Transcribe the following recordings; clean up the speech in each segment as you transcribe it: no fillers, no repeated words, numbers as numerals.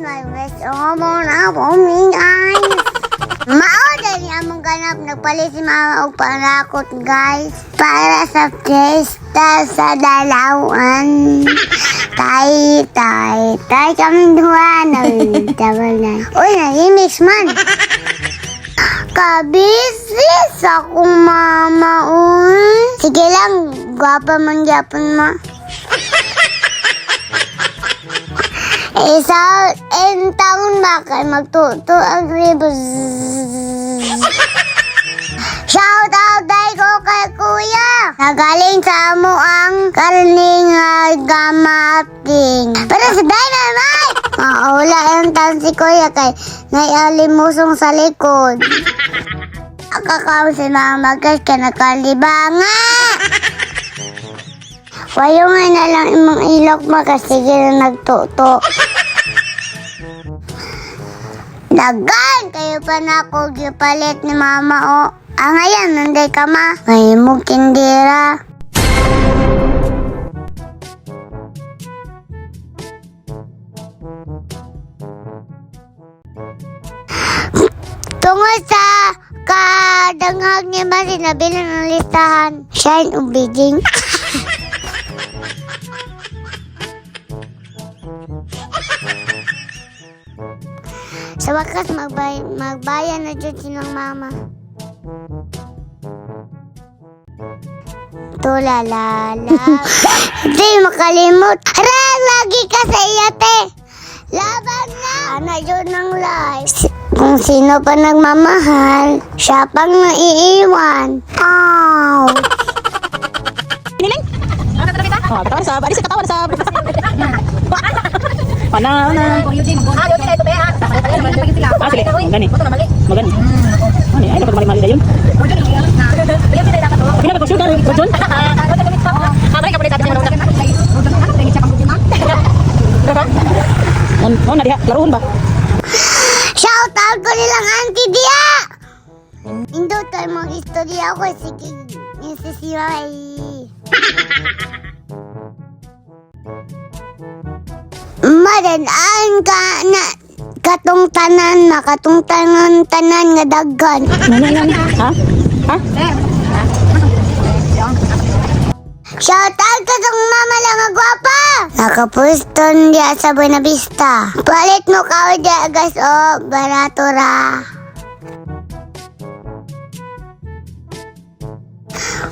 my best mo na po me guys. Maoda niya mong ganap nagpalit si mama og panakot guys para sa fiesta sa Dalawan. Tay kami duha na tabal na. Uy, nag-mix man. Kabisis akong mama, uy. Sige lang, gwapa man gyapon ma. Isa, taon ba kay magtuto ang ribos. Shout out day ko kay kuya. Nagaling sa amo ang karning gamating. Pero sa dynamite, maula yung taon si kuya kay naialimusong sa likod. Akakaw si mama guys ka nakalibanga. Wayungan na lang imong ilok mo kasi gila nagtuto. Dagan kayo pa na ako gipalit ni mama o. Ngayon, nanday ka ma. Ngayon mo kindira. Tungod sa kadanghag niya ba sinabi ng listahan. Shine ubiging. Sa wakas, magbayan na dyan silang mama. Tulalala. Di makalimot. Harang lagi ka sa iyate. Laban na. Ana yun ng life. Kung sino pa nagmamahal, siya pang naiiwan. Ow. Piniling? Katawan sa bari sa katawan sa Pana. Sige, magani. Magani. Ano ay dapat mali-mali dayon. Kina ba sugar John? Abay ka pala sa mga on na diha laruhon ba? Shout out ko nilang auntie dia. Indot tayo mga istorya ko sige sisiray. Madanaan ka na katong tanan nga daggan. Ha? Shout out ka tong mama lang nga gwapa. Nakapuston diya sa Buena Vista. Palit mo ka diya gas o barato ra.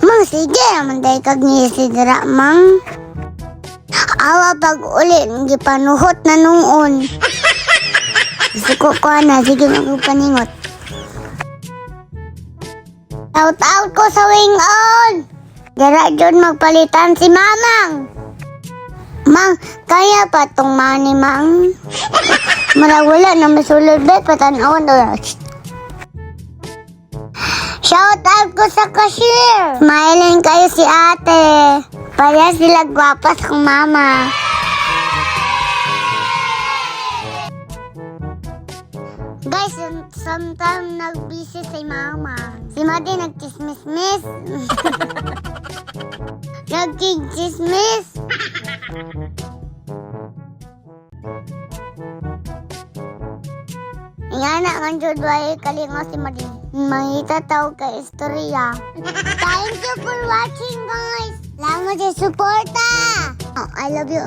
Mang sige naman dahi kag nisidra mang. Awa pag uli gipanuhot na noon. Suko ko na sige magpaningot. Shout out ko sa wing on. Dara dyan magpalitan si Mamang. Mang, kaya pa tong money, Mang? Marawala na masulod ba? Patanawin doon. Shout out ko sa cashier. Smiling kayo si ate. Para sila gwapas kong mama. Guys, sometimes nag-busy si mama. Si Madi nag-chismis-mis. Nag-chismis. Nga na, ang jodway kalingaw si Madi. Mangita tao ka istorya. Thank you for watching, guys. Salamat sa suporta. Oh, I love you.